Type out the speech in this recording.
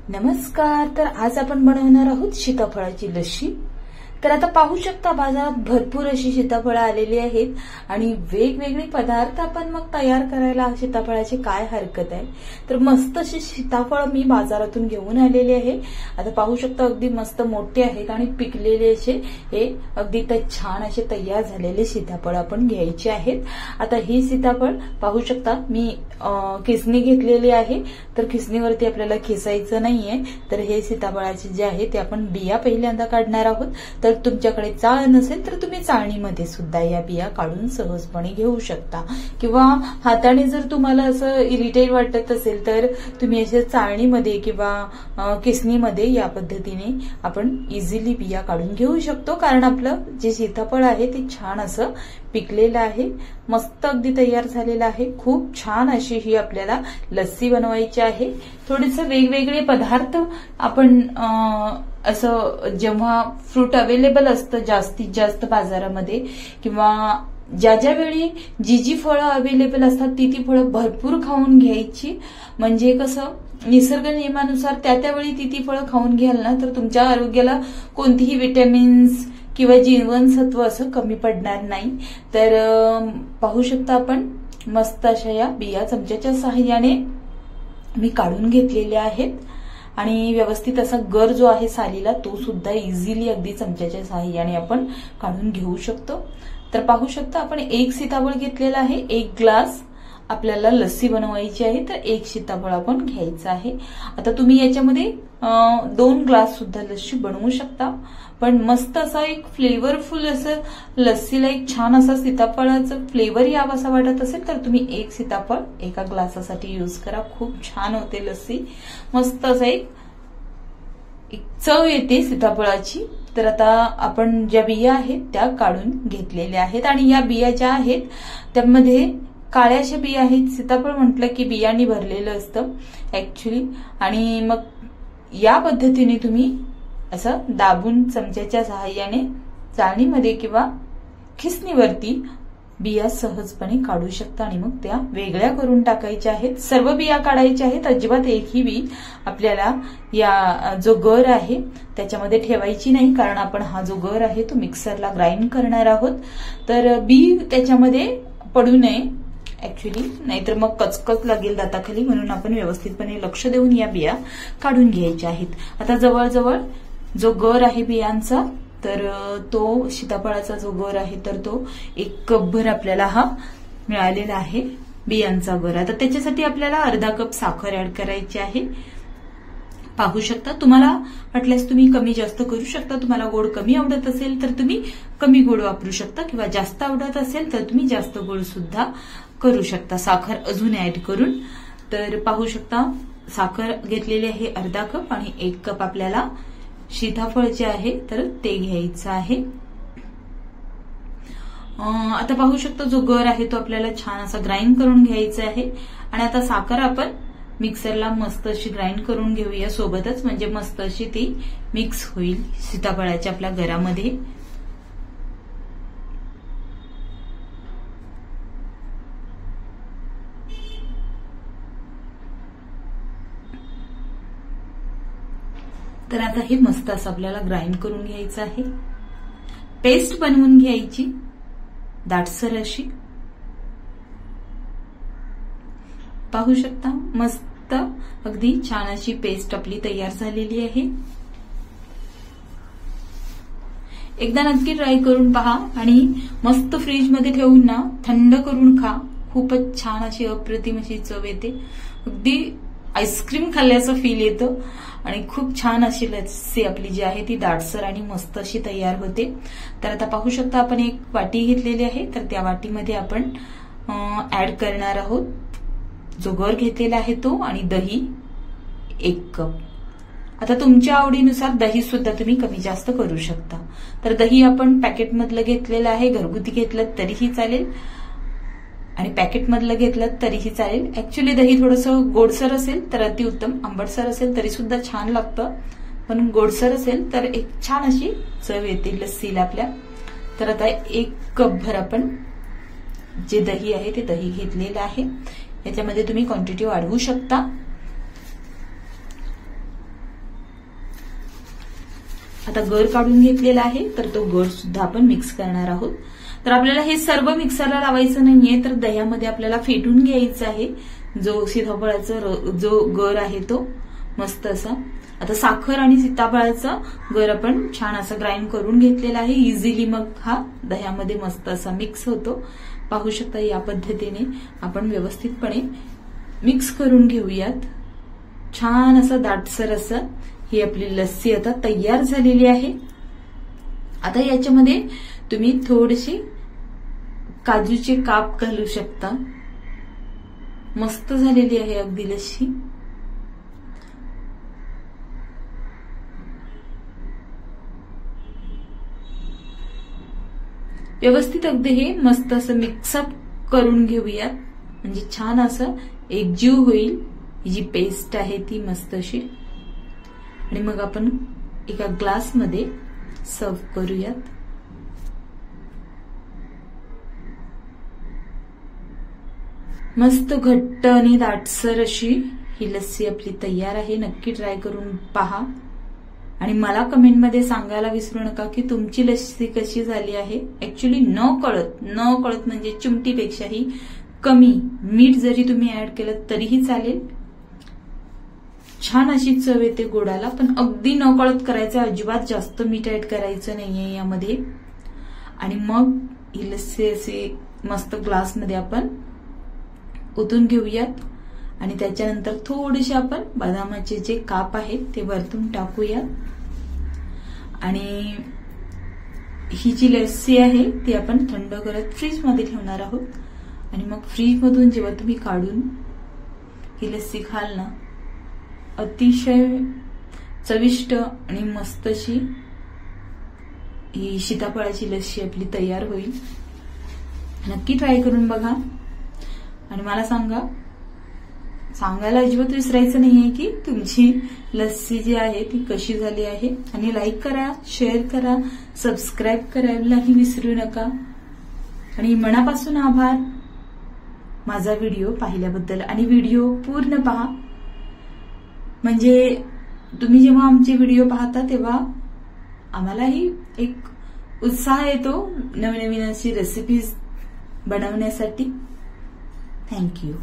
नमस्कार. तर आज आपण बनवणार आहोत सीताफळाची लस्सी. तर आता पाहू शकता बाजारात भरपूर अशी सीताफळं आलेली आहेत आणि वेगवेगळे पदार्थ आपण मग तयार करायला सीताफळाची काय हरकत आहे. तर मस्त अशी सीताफळ मी बाजारातून घेऊन आलेली आहे. आता पाहू शकता अगदी मस्त मोठे आहेत आणि पिकलेले असे हे अगदी छान असे तयार झालेले सीताफळ आपण घ्यायचे आहेत. आता ही सीताफळ पाहू शकता मी खिसणी घेतलेली आहे. तर खिसणीवरती आपल्याला खिसायचं नाहीये. तर हे सीताफळाचे जे आहे ते आपण बिया पहिल्यांदा काढणार आहोत. तर तुमच्याकडे चाळ नसेल तर तुम्ही चाळणीमध्ये सुद्धा या बिया काढून सहजपणे घेऊ शकता, किंवा हाताने जर तुम्हाला असं इरिटेट वाटत असेल तर तुम्ही असे चाळणीमध्ये किंवा किसणीमध्ये या पद्धतीने आपण इझिली बिया काढून घेऊ शकतो. कारण आपलं जे सीताफळ आहे ते छान असं पिकलेलं आहे, मस्त अगदी तयार झालेलं आहे. खूप छान अशी ही आपल्याला लस्सी बनवायची आहे. थोडेसे वेगवेगळे पदार्थ आपण असं जेव्हा फ्रूट अवेलेबल असतं जास्तीत जास्त बाजारामध्ये, किंवा ज्या ज्या वेळी जी फळं अवेलेबल असतात ती फळं भरपूर खाऊन घ्यायची. म्हणजे कसं निसर्ग नियमानुसार त्यावेळी ती फळं खाऊन घ्याल ना तर तुमच्या आरोग्याला कोणतीही विटॅमिन्स किंवा जीवनसत्व असं कमी पडणार नाही. तर पाहू शकता आपण मस्त अशा या बिया चमच्याच्या सहाय्याने मी काढून घेतलेल्या आहेत आणि व्यवस्थित असा गर जो आहे सालीला तो सुद्धा इझिली अगदी चमच्याच्या सहाय्याने आपण काढून घेऊ शकतो. तर पाहू शकता आपण एक सीताफळ घेतलेला आहे. 1 ग्लास आपल्याला लस्सी बनवायची आहे तर 1 सीताफळ आपण घ्यायचं आहे. आता तुम्ही याच्यामध्ये 2 ग्लास सुद्धा लस्सी बनवू शकता. पण मस्त असा एक फ्लेवरफुल असं लस्सीला एक छान असा सीताफळाचं फ्लेवर यावं असं वाटत असेल तर तुम्ही 1 सीताफळ एका ग्लासासाठी यूज करा. खूप छान होते लस्सी, मस्त असं एक चव येते सीताफळाची. तर आता आपण ज्या बिया आहेत त्या काढून घेतलेल्या आहेत आणि या बिया ज्या आहेत त्यामध्ये काळ्या अशा बिया आहेत. सीताफळ म्हटलं की बियांनी भरलेलं असतं ऍक्च्युली. आणि मग या पद्धतीने तुम्ही असं दाबून चमच्याच्या सहाय्याने चाळणीमध्ये किंवा खिसणीवरती बिया सहजपणे काढू शकता आणि मग त्या वेगळ्या करून टाकायच्या आहेत. सर्व बिया काढायच्या आहेत. अजिबात एकही बी आपल्याला या जो गर आहे त्याच्यामध्ये ठेवायची नाही, कारण आपण हा जो गर आहे तो मिक्सरला ग्राइंड करणार आहोत. तर बी त्याच्यामध्ये पडू नये ऍक्च्युली, नाहीतर मग कचकच लागेल दाताखाली. म्हणून आपण व्यवस्थितपणे लक्ष देऊन या बिया काढून घ्यायच्या आहेत. आता जवळजवळ जो गर आहे बियांचा तर तो सीताफळाचा जो गर आहे तर तो 1 कपभर आपल्याला हा मिळालेला आहे बियांचा गर. आता त्याच्यासाठी आपल्याला अर्धा कप साखर ऍड करायची आहे. पाहू शकता तुम्हाला वाटल्यास तुम्ही कमी जास्त करू शकता. तुम्हाला गोड कमी आवडत असेल तर तुम्ही कमी गोड वापरू शकता, किंवा जास्त आवडत असेल तर तुम्ही जास्त गोड सुद्धा करू शकता साखर अजून ऍड करून. तर पाहू शकता साखर घेतलेली आहे अर्धा कप आणि 1 कप आपल्याला सीताफळ जे आहे तर ते घ्यायचं आहे. आता पाहू शकता जो गर आहे तो आपल्याला छान असा ग्राइंड करून घ्यायचा आहे. आणि आता साखर आपण मिक्सरला मस्त अशी ग्राइंड करून घेऊया सोबतच, म्हणजे मस्त अशी ती मिक्स होईल सीताफळाच्या आपल्या गरामध्ये. तर आता हे मस्त असं आपल्याला ग्राइंड करून घ्यायचं आहे. पेस्ट बनवून घ्यायची दाटसर अशी. पाहू शकता मस्त अगदी छान अशी पेस्ट आपली तयार झालेली आहे. एकदा नक्की ट्राय करून पहा आणि मस्त फ्रीजमध्ये ठेवून ना थंड करून खा. खूपच छान अशी अप्रतिम अशी चव येते. अगदी आईस्क्रीम खाल्ल्याचं फील येतं आणि खूप छान अशी लस्सी आपली जी आहे ती दाटसर आणि मस्त अशी तयार होते. तर आता पाहू शकता आपण 1 वाटी घेतलेली आहे. तर त्या वाटीमध्ये आपण ऍड करणार आहोत जो गर घेतलेला आहे तो आणि दही 1 कप. आता तुमच्या आवडीनुसार दही सुद्धा तुम्ही कमी जास्त करू शकता. तर दही आपण पॅकेटमधलं घेतलेलं आहे, घरगुती घेतलं तरीही चालेल आणि पॅकेटमधलं घेतलं तरीही चालेल. ऍक्च्युली दही थोडंसं गोडसर असेल तर अतिउत्तम, आंबटसर असेल तरी सुद्धा छान लागतं, पण गोडसर असेल तर एक छान अशी चव येते लस्सीला आपल्या. तर आता 1 कपभर आपण जे दही आहे ते दही घेतलेलं आहे. याच्यामध्ये तुम्ही क्वांटिटी वाढवू शकता. आता गर काढून घेतलेला आहे, तर तो गर सुद्धा आपण मिक्स करणार आहोत. तर आपल्याला हे सर्व मिक्सरला लावायचं नाहीये, तर दह्यामध्ये आपल्याला फेटून घ्यायचं आहे जो सीताफळाचा जो गर आहे तो मस्त असा. आता साखर आणि सीताफळाचा गर आपण छान असं ग्राइंड करून घेतलेला आहे. इझिली मग हा दह्यामध्ये मस्त असा मिक्स होतो. पाहू शकता या पद्धतीने आपण व्यवस्थितपणे मिक्स करून घेऊयात. छान असं दाटसर असं ही आपली लस्सी आता तयार झालेली आहे. आता याच्यामध्ये तुम्ही थोडेसे काजूचे काप घालू शकता. मस्त झालेली आहे अगदी लस्सी. व्यवस्थित अगदी हे मस्त असं मिक्सअप करून घेऊयात, म्हणजे छान असं एकजीव होईल. ही जी पेस्ट आहे ती मस्त अशी. आणि मग आपण एका ग्लासमध्ये सर्व करूयात. मस्त घट्ट आणि दाटसर अशी ही लस्सी आपली तयार आहे. नक्की ट्राय करून पहा आणि मला कमेंटमध्ये सांगायला विसरू नका की तुमची लस्सी कशी झाली आहे. ऍक्च्युली न कळत म्हणजे चिमटीपेक्षाही कमी मीठ जरी तुम्ही ऍड केलं तरीही चालेल. छान अशी चव येते गोडाला, पण अगदी न कळत करायचं. अजिबात जास्त मीठ ऍड करायचं नाहीये यामध्ये. आणि मग ही लस्सी असे मस्त ग्लासमध्ये आपण ओतून घेऊयात आणि त्याच्यानंतर थोडेसे आपण बदामाचे जे काप आहेत ते वरतून टाकूयात. आणि ही जी लस्सी आहे ती आपण थंड करत फ्रीजमध्ये ठेवणार आहोत. आणि मग फ्रीजमधून जेव्हा तुम्ही काढून ही लस्सी खाल ना, अतिशय चविष्ट आणि मस्त अशी ही सीताफळाची लस्सी आपली तयार होईल. नक्की ट्राय करून बघा आणि मला सांगायला अजिबात विसरायचं नाहीये की तुमची लस्सी जी आहे ती कशी झाली आहे. आणि लाईक करा, शेअर करा, सबस्क्राईब करायलाही विसरू नका. आणि मनापासून आभार माझा व्हिडिओ पाहिल्याबद्दल. आणि व्हिडिओ पूर्ण पहा, म्हणजे तुम्ही जेव्हा आमचे व्हिडिओ पाहता तेव्हा आम्हालाही एक उत्साह येतो नवीन नवीन अशी रेसिपीज बनवण्यासाठी. थँक्यू.